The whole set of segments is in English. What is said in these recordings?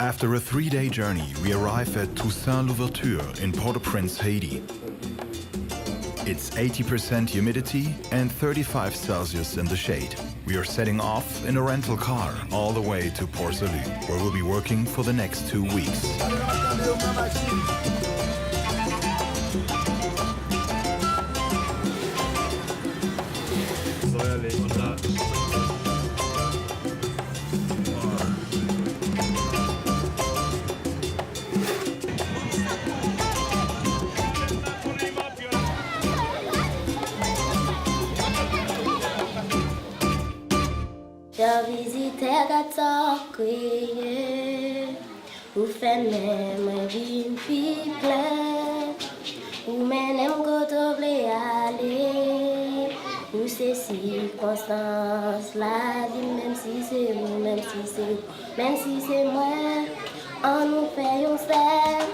After a 3-day journey, we arrive at Toussaint Louverture in Port-au-Prince, Haiti. It's 80% humidity and 35 Celsius in the shade. We are setting off in a rental car all the way to Port-Salut, where we'll be working for the next 2 weeks. Je visitais gâteau crié, ou fait même une fille pleine, ou même quand blé aller, ou ces circonstances la vie, même si c'est vous, même si c'est moi, on nous fait un fait,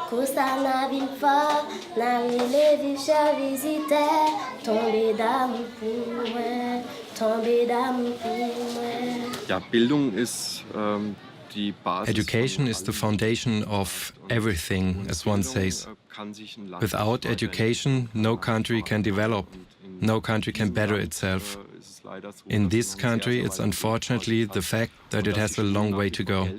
que ça n'a vu fort, n'a relevé je visitais, tombé d'amour pour moi. Education is the foundation of everything, as one says. Without education, no country can develop, no country can better itself. In this country, it's unfortunately the fact that it has a long way to go.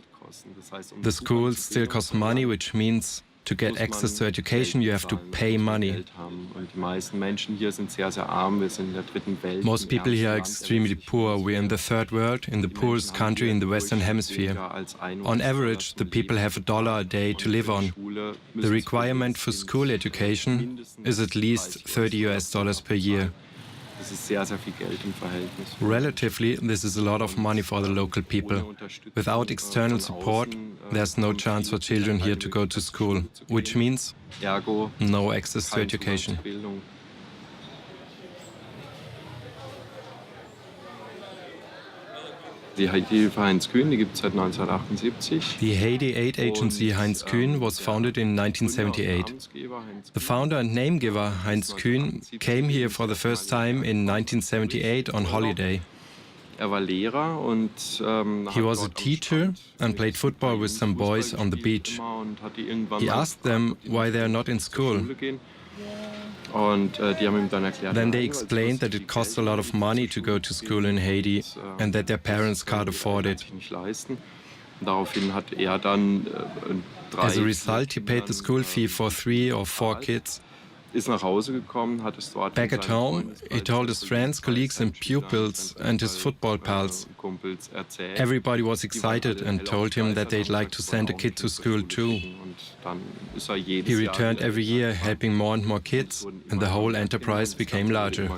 The schools still cost money, which means to get access to education, you have to pay money. Most people here are extremely poor. We're in the third world, in the poorest country in the Western Hemisphere. On average, the people have $1 a day to live on. The requirement for school education is at least $30 per year. Relatively, this is a lot of money for the local people. Without external support, there's no chance for children here to go to school, which means no access to education. Die Haitihilfe Heinz Kühn, die gibt es seit 1978. The Haiti Aid Agency Heinz Kühn was founded in 1978. The founder and name giver Heinz Kühn came here for the first time in 1978 on holiday. He was a teacher and played football with some boys on the beach. He asked them why they are not in school. Then they explained that it costs a lot of money to go to school in Haiti and that their parents can't afford it. As a result, he paid the school fee for 3 or 4 kids. Back at home, he told his friends, colleagues and pupils and his football pals. Everybody was excited and told him that they'd like to send a kid to school too. He returned every year, helping more and more kids, and the whole enterprise became larger.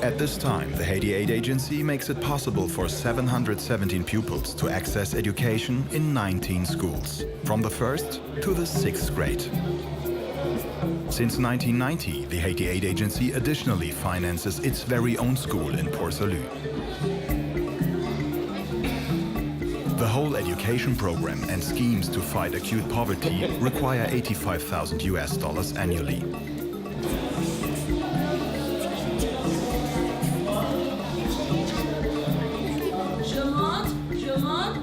At this time, the Haiti Aid Agency makes it possible for 717 pupils to access education in 19 schools, from the 1st to the 6th grade. Since 1990, the Haiti Aid Agency additionally finances its very own school in Port-Salut. The whole education program and schemes to fight acute poverty require $85,000 annually.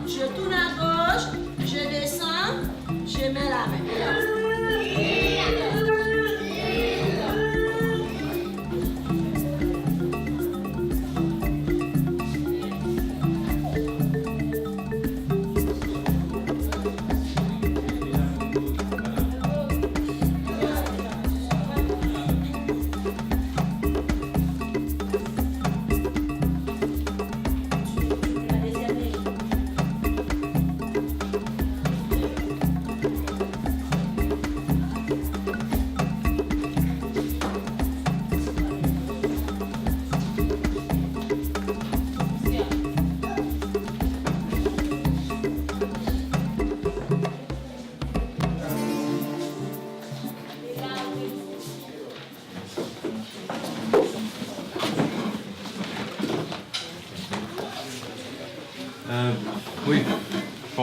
Je tourne à gauche, je descends, je mets la main.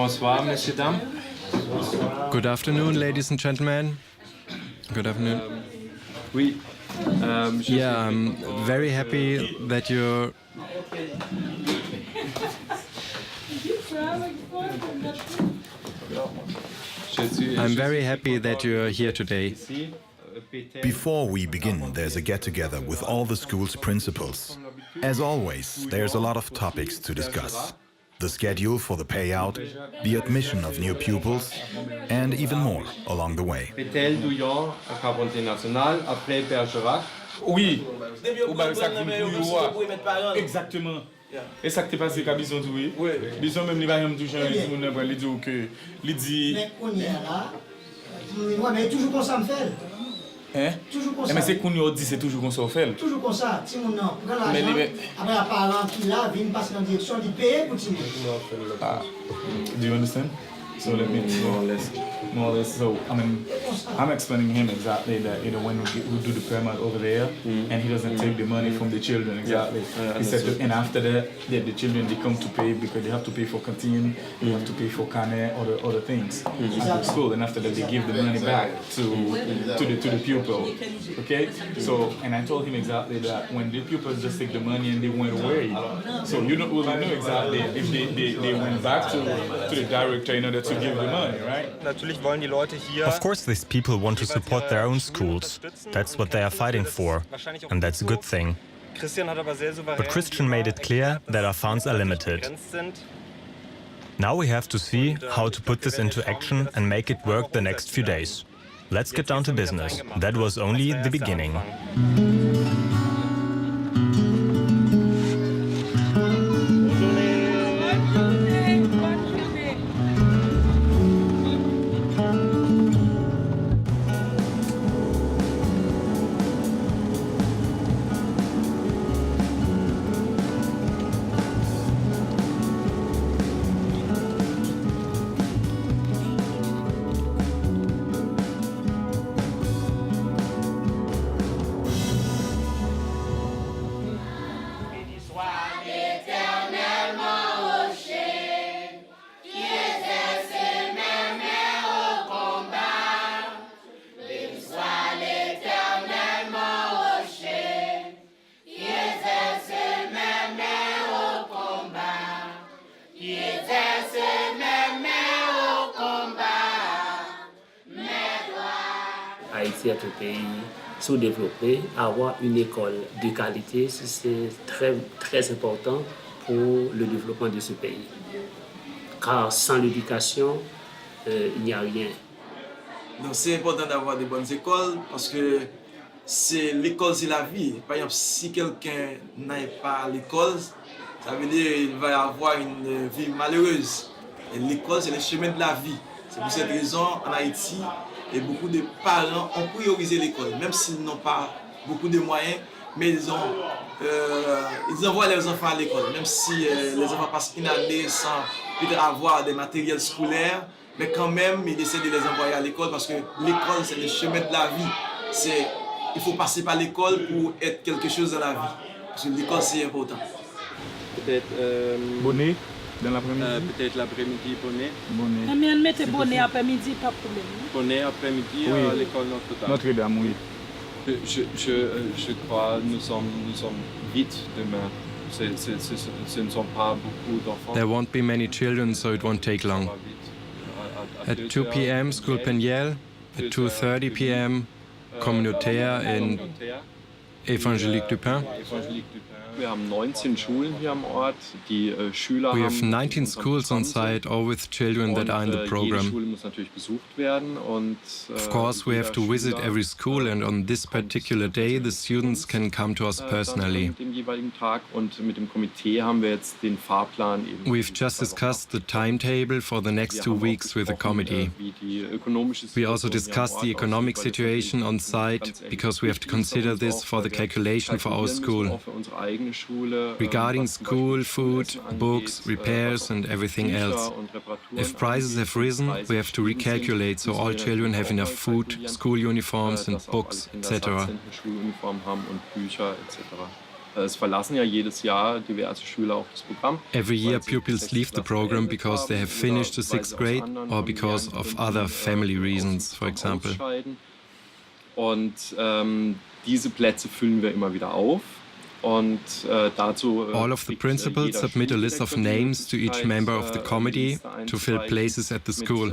Bonsoir, Monsieur, dames. Good afternoon, ladies and gentlemen. Good afternoon. Oui. Yeah, I'm very happy that you're. I'm very happy that you're here today. Before we begin, there's a get-together with all the school's principals. As always, there's a lot of topics to discuss. The schedule for the payout, the admission of new pupils, and even more along the way. Oui, ou bien ça qui exactement. Et ça qui t'est passé quand Bison tout Bison même il va même toucher un monde après il dit que il dit mais on est là. Ouais, mais toujours comme ça me fait. Hein? Toujours comme ça. Mais c'est qu'on y dit c'est toujours comme ça fait. Toujours comme ça, ti moun nan prend l'argent. Après un parent qui là vient passer dans direction, il paye pour ti moun. Ah. Do you understand? So let me more or less. So I mean, I'm explaining him exactly that when we do the pyramid over there, and he doesn't take the money from the children exactly. He said, and after that, the children they come to pay because they have to pay for canteen, they have to pay for carnet, other things at the school, and after that they give the money back to the pupil. Okay. So and I told him exactly that when the pupils just take the money and they went away, so you know, well I know exactly if they went back to the director in order to give the money, right? Of course, these people want to support their own schools. That's what they are fighting for, and that's a good thing. But Christian made it clear that our funds are limited. Now we have to see how to put this into action and make it work the next few days. Let's get down to business. That was only the beginning. Haïti est un pays sous-développé. Avoir une école de qualité, c'est très, très important pour le développement de ce pays. Car sans l'éducation, il n'y a rien. Donc c'est important d'avoir des bonnes écoles parce que l'école, c'est la vie. Par exemple, si quelqu'un n'aille pas à l'école, ça veut dire qu'il va avoir une vie malheureuse. Et l'école, c'est le chemin de la vie. C'est pour cette raison, en Haïti, et beaucoup de parents ont priorisé l'école, même s'ils n'ont pas beaucoup de moyens, mais ils envoient leurs enfants à l'école, même si les enfants passent une année sans peut-être avoir des matériels scolaires, mais quand même, ils essaient de les envoyer à l'école parce que l'école, c'est le chemin de la vie. Il faut passer par l'école pour être quelque chose dans la vie, parce que l'école, c'est important. Peut-être bonnet dans l'après-midi. Peut-être l'après-midi, bonnet. Mais on met bonnet après-midi, pas de problème. Bonnet après-midi à l'école Notre-Dame. Notre-Dame, oui. Je crois nous sommes vite demain. Ce ne sont pas beaucoup d'enfants. There won't be many children, so it won't take long. At 2 p.m. School Peniel, at 2:30 p.m. Communautaire in Évangélique du Pain. Wir haben 19 Schulen hier am Ort. Die Schüler We have 19 schools on site, all with children that are in the Jede program. Schule muss natürlich besucht werden und Of course, we have to visit every school, and on this particular day, the students can come to us personally. Dem jeweiligen Tag und mit dem Komitee haben wir jetzt den Fahrplan eben. We've just discussed the timetable for the next 2 weeks with the committee. We also discussed the economic situation on site because we have to consider this for the calculation for our school. Regarding school, food, books, repairs and everything else. If prices have risen, we have to recalculate so all children have enough food, school uniforms and books, etc. Es verlassen ja jedes Jahr diverse Schüler auch das Programm. Every year pupils leave the program because they have finished the 6th grade or because of other family reasons, for example. Und diese Plätze füllen wir immer wieder auf. Und dazu all of the principals submit a list of names to each member of the committee to fill places at the school.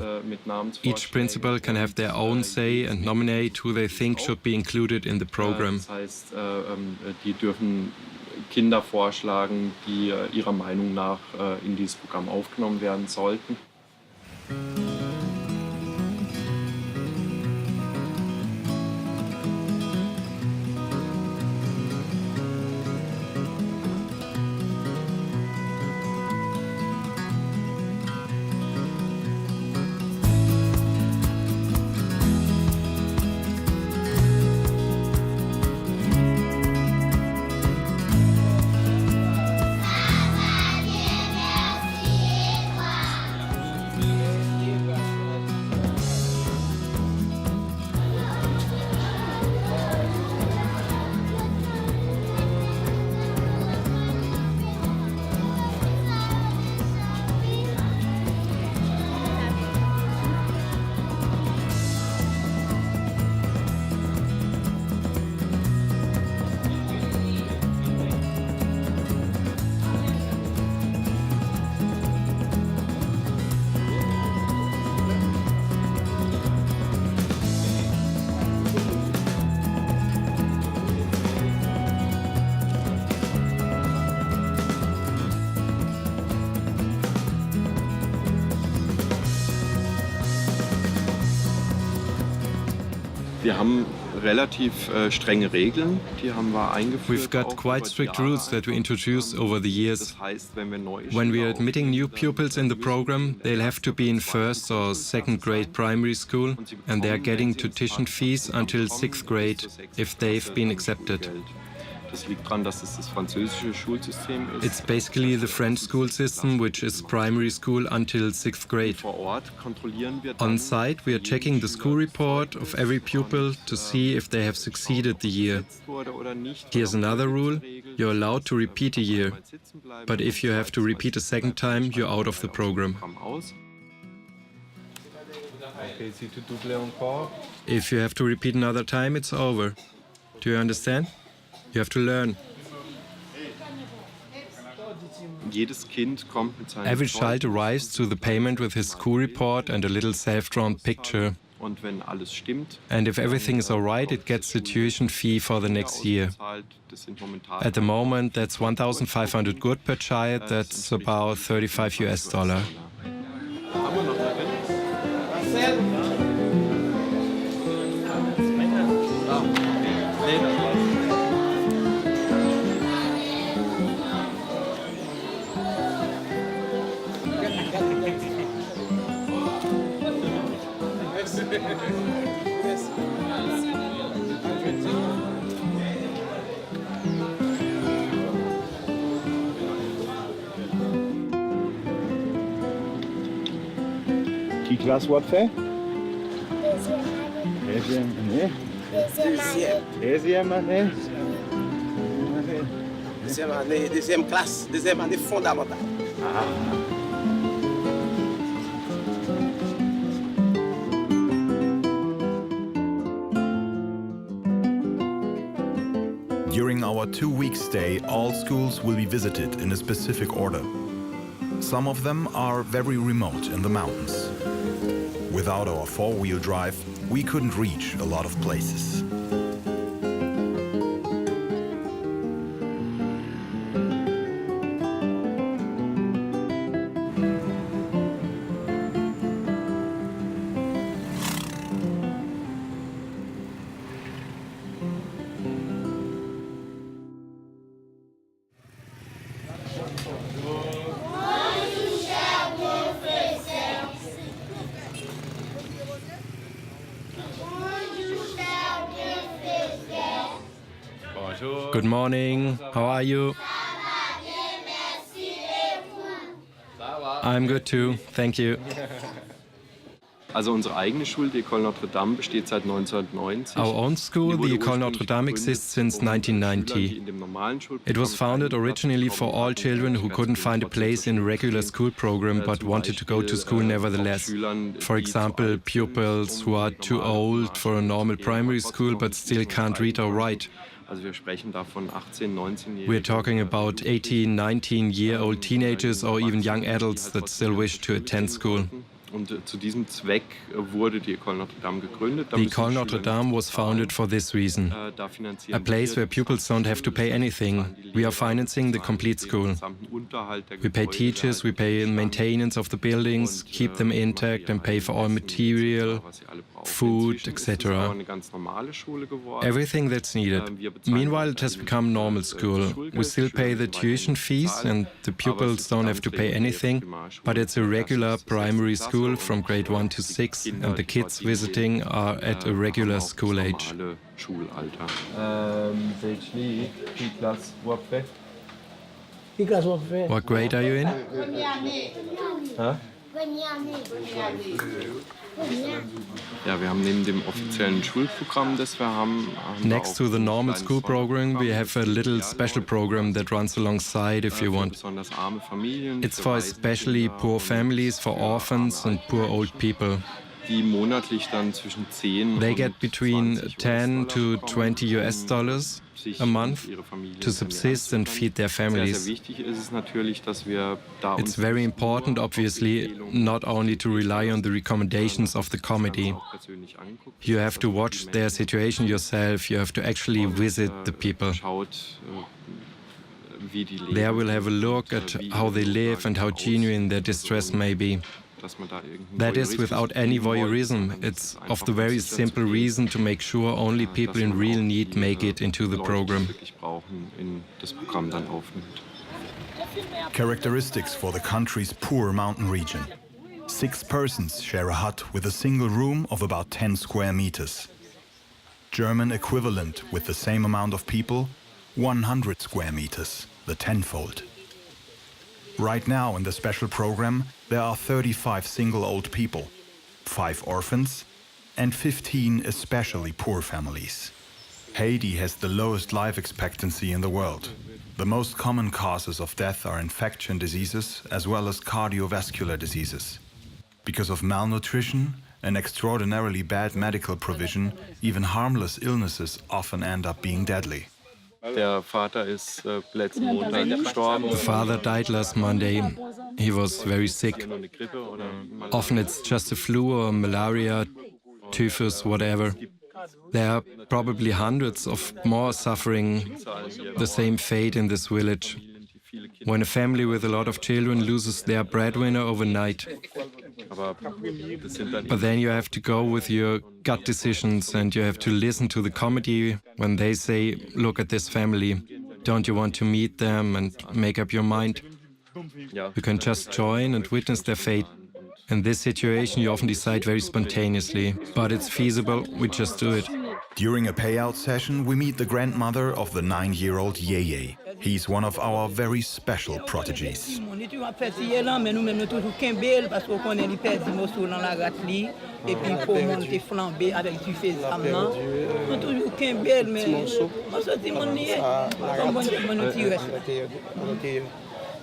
Each principal can have their own say and nominate who they think should be included in the program. Das heißt, die dürfen Kinder vorschlagen, die ihrer Meinung nach in dieses Programm aufgenommen werden sollten. Wir haben relativ strenge Regeln, die haben wir eingeführt. We've got quite strict rules that we introduced over the years. When we are admitting new pupils in the program, they'll have to be in 1st or 2nd grade primary school, and they are getting tuition fees until 6th grade if they've been accepted. Das liegt daran, dass es das französische Schulsystem ist. It's basically the French school system, which is primary school until 6th grade. Vor Ort kontrollieren wir On site, we are checking the school report of every pupil to see if they have succeeded the year. Here's another rule: you're allowed to repeat a year, but if you have to repeat a second time, you're out of the program. If you have to repeat another time, it's over. Do you understand? You have to learn. Jedes Kind kommt mit seinem Every child arrives to the payment with his school report and a little self-drawn picture. Und wenn alles stimmt, and if everything is all right, it gets the tuition fee for the next year. At the moment, that's 1,500 good per child. That's about $35 US. Qui classe what fait? Deuxième année. Deuxième année. Deuxième année, deuxième classe, deuxième année fondamentale. During our 2-week stay, all schools will be visited in a specific order. Some of them are very remote in the mountains. Without our 4-wheel drive, we couldn't reach a lot of places. Good morning. How are you? I'm good too. Thank you. Also unsere eigene Schule, die École Notre Dame, besteht seit 1990. Our own school, the École Notre Dame, exists since 1990. It was founded originally for all children who couldn't find a place in a regular school program but wanted to go to school nevertheless. For example, pupils who are too old for a normal primary school but still can't read or write. We're talking about 18, 19-year-old teenagers or even young adults that still wish to attend school. Zu diesem Zweck wurde die École Notre Dame gegründet. The École Notre Dame was founded for this reason, a place where pupils don't have to pay anything. We are financing the complete school. We pay teachers, we pay maintenance of the buildings, keep them intact and pay for all material, food, etc. Everything that's needed. Meanwhile, it has become normal school. We still pay the tuition fees and the pupils don't have to pay anything, but it's a regular primary school from grade 1 to 6 and the kids visiting are at a regular school age. What grade are you in? Ja, wir haben neben dem offiziellen Schulprogramm, das wir haben Next to the normal school program, we have a little special program that runs alongside if you want. It's for especially poor families, for orphans and poor old people. Die monatlich dann zwischen 10 They get between 10 to 20 US dollars a month to subsist and feed their families. It's very important, obviously, not only to rely on the recommendations of the committee. You have to watch their situation yourself, you have to actually visit the people. There we'll have a look at how they live and how genuine their distress may be. That is without any voyeurism. It's of the very simple reason to make sure only people in real need make it into the program. Characteristics for the country's poor mountain region. 6 persons share a hut with a single room of about 10 square meters. German equivalent with the same amount of people, 100 square meters, the tenfold. Right now in the special program, there are 35 single old people, 5 orphans, and 15 especially poor families. Haiti has the lowest life expectancy in the world. The most common causes of death are infection diseases as well as cardiovascular diseases. Because of malnutrition and extraordinarily bad medical provision, even harmless illnesses often end up being deadly. Der Vater ist letzten Montag gestorben. The father died last Monday. He was very sick. Often it's just a flu or malaria, typhus, whatever. There are probably hundreds of more suffering the same fate in this village. When a family with a lot of children loses their breadwinner overnight. But then you have to go with your gut decisions and you have to listen to the committee when they say, look at this family, don't you want to meet them and make up your mind? You can just join and witness their fate. In this situation, you often decide very spontaneously, but it's feasible, we just do it. During a payout session, we meet the grandmother of the 9-year-old Yeye. He's one of our very special prodigies.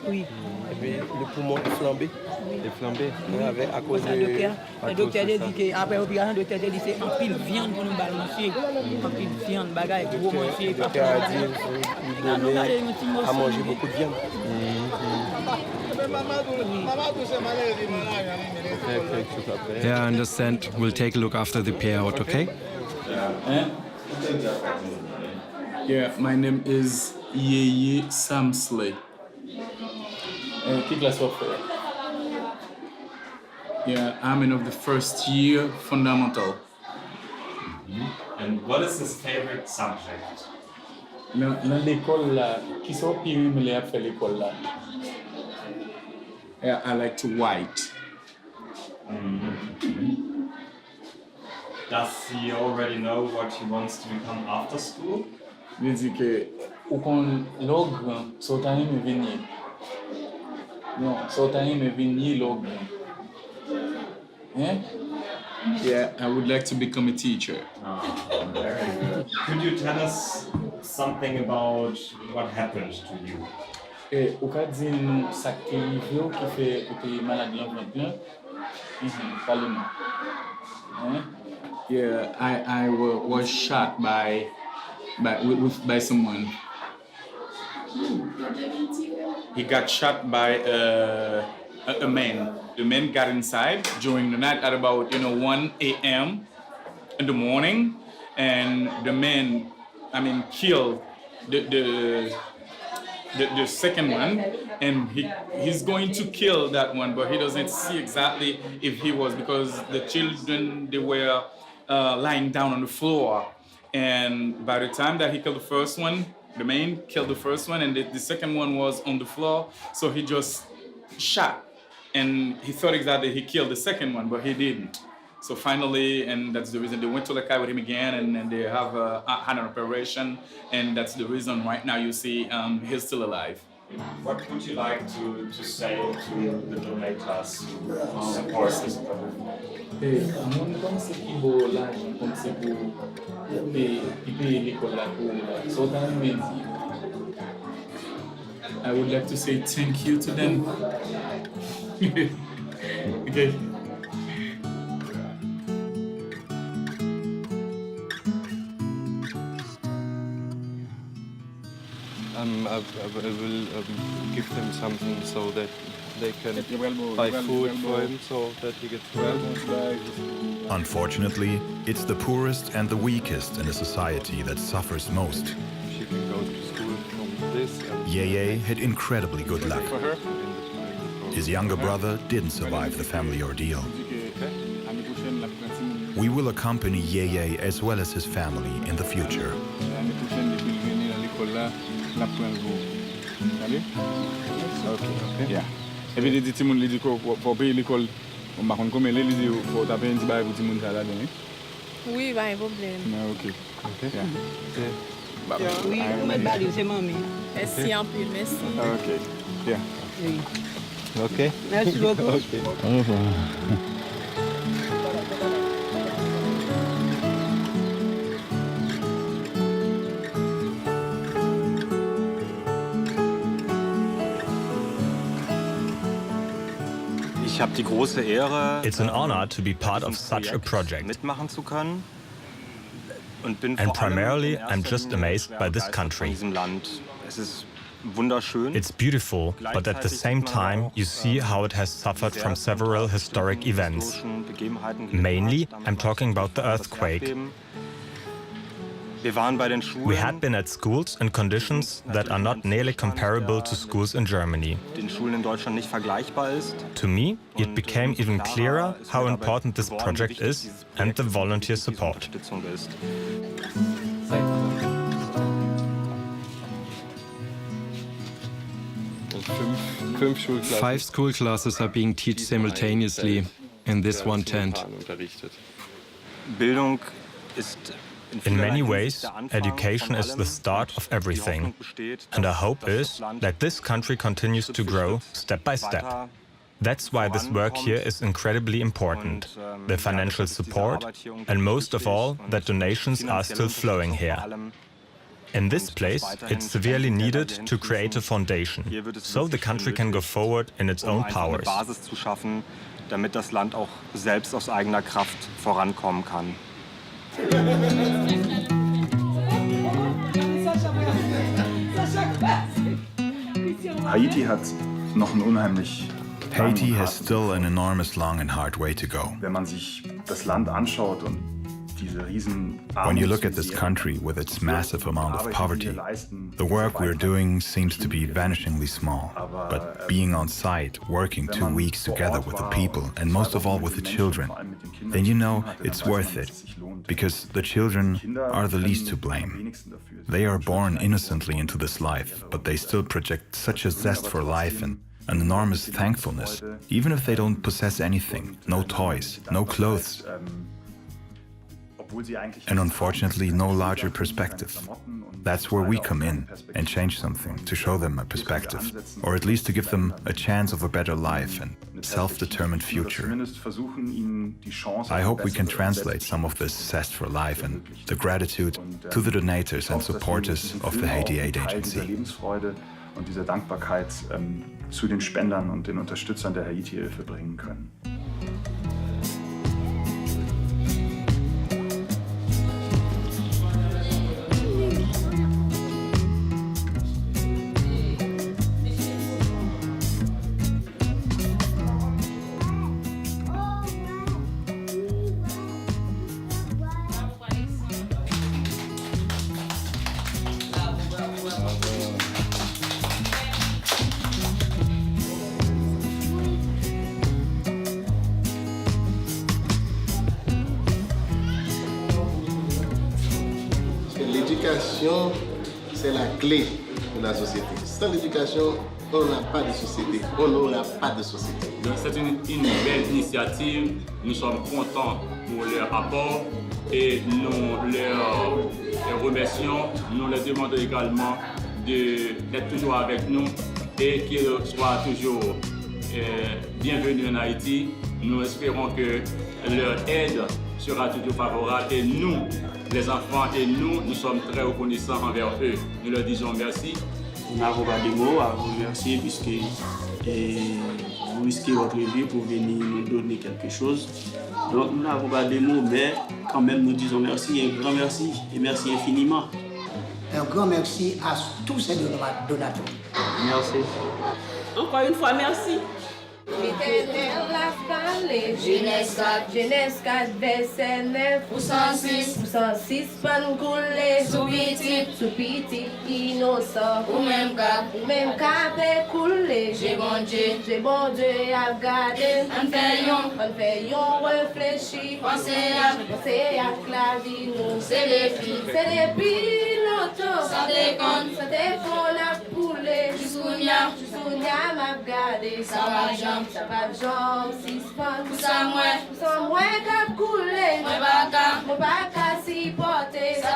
Oui. Et puis le poumon est flambé. Il est flambé. Oui. À cause de... Le docteur a dit qu'après l'opération, le docteur a dit que c'est un pile viande pour nous balancer. Un pile viande, bagaille, gros manger. Le docteur a dit qu'il donnait à manger beaucoup de viande. Yeah, I understand. We'll take a look after the payout, okay? Yeah, my name is Yeye Samsley. Yeah, I'm in of the first year fundamental. And what is his favorite subject? Dans l'école là, qui sont pires mais les a fait l'école là. Yeah, I like to write. Does he already know what he wants to become after school? Il dit que ou qu'on logre sauter me venir. Non, sauter me venir logre. Hein? Yeah, I would like to become a teacher. Very good. Could you tell us something about what happened to you? Ou ka din sa ki rive ki fe ou te malade l'enfant là? Parle-moi. Yeah, I was shot by someone. He got shot by a man. The man got inside during the night at about 1 a.m. in the morning, and the man, killed the second one, and he's going to kill that one, but he doesn't see exactly if he was, because the children, they were lying down on the floor, and by the time that he killed the first one, the man killed the first one, and the second one was on the floor, so he just shot, and he thought exactly he killed the second one, but he didn't. So finally, and that's the reason they went to the car with him again, and they have had an operation, and that's the reason right now you see he's still alive. What would you like to say to the donators who support this project? I would like to say thank you to them. Okay. I will give them something so that they can buy food for him so that he gets well. Unfortunately, it's the poorest and the weakest in a society that suffers most. She can go to school from this. Yeye had incredibly good luck. For her. His younger brother didn't survive the family ordeal. We will accompany Yeye as well as his family in the future. Okay. Yeah. Et puis les petits moun li di ko pour payer l'école, on va comme les li di pour taper un petit bail pour petit moun ça là dedans. Oui, pas un problème. OK. OK. Yeah. Oui, vous me balle c'est mamie. Merci en plus, merci. OK. Yeah. Oui. OK. Merci beaucoup. OK. Au revoir. It's an honor to be part of such a project. And primarily, I'm just amazed by this country. It's beautiful, but at the same time, you see how it has suffered from several historic events. Mainly, I'm talking about the earthquake. We had been at schools in conditions that are not nearly comparable to schools in Germany. To me, it became even clearer how important this project is and the volunteer support. Five school classes are being taught simultaneously in this one tent. In many ways, education is the start of everything. And our hope is that this country continues to grow step by step. That's why this work here is incredibly important. The financial support, and most of all, that donations are still flowing here. In this place, it's severely needed to create a foundation, so the country can go forward in its own powers. Damit das Land auch selbst aus eigener Kraft vorankommen kann. Haiti hat noch einen unheimlich Haiti has still an enormous long and hard way to go. Wenn man sich das Land anschaut und diese riesen When you look at this country with its massive amount of poverty, the work we're doing seems to be vanishingly small. But being on site, working 2 weeks together with the people, and most of all with the children, then you know it's worth it. Because the children are the least to blame. They are born innocently into this life, but they still project such a zest for life and an enormous thankfulness, even if they don't possess anything, no toys, no clothes. and unfortunately no larger perspective. That's where we come in and change something, to show them a perspective, or at least to give them a chance of a better life and self-determined future. I hope we can translate some of this zest for life and the gratitude to the donators and supporters of the Haiti Aid Agency. Und diese Dankbarkeit zu den Spendern und den Unterstützern der Haitihilfe bringen können. L'éducation, c'est la clé de la société. Sans l'éducation, on n'a pas de société. On n'aura pas de société. C'est une belle initiative. Nous sommes contents pour leur apport et nous les remercions. Nous les demandons également d'être toujours avec nous et qu'ils soient toujours bienvenus en Haïti. Nous espérons que leur aide sera toujours favorable et nous, les enfants et nous sommes très reconnaissants envers eux. Nous leur disons merci. Nous n'avons pas de mots à vous remercier puisque vous risquez votre vie pour venir nous donner quelque chose. Donc nous n'avons pas de mots, mais quand même nous disons merci, un grand merci et merci infiniment. Un grand merci à tous ces donateurs. Merci. Encore une fois, merci. L'éternel l'a parlé, Genèse 4, verset 9, pour 106, pan coulé, sous petit, innocent, ou même cap coulé, j'ai bon Dieu à garder, on fait yon réfléchir, pensez à la vie, nous, c'est des pilotes, ça déconne à couler, jusqu'où m'a gardé, ça va jambe, 6 pans, pour ça moins qu'à couler, moi pas qu'à s'y porter, ça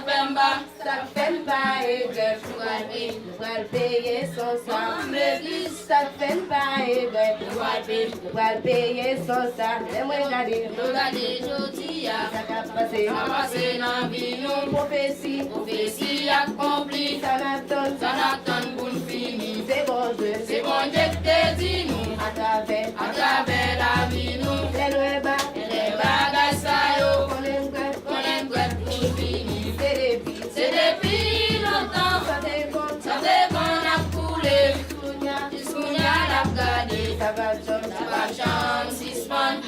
fait pas et grève, nous allons payer son sang, l'église, ça fait pas et grève, nous allons payer son sang, et moi regarder, jodi, ça va passer dans la vie, nous, prophétie accomplie, ça n'attend pour nous finir, c'est bon Dieu que te dit nous, à travers la vie nous, les bagages ça yo, qu'on aime pour finir, c'est depuis longtemps, ça dépend à couler, jusqu'où y a la garder, ça va jambe, 6 pans.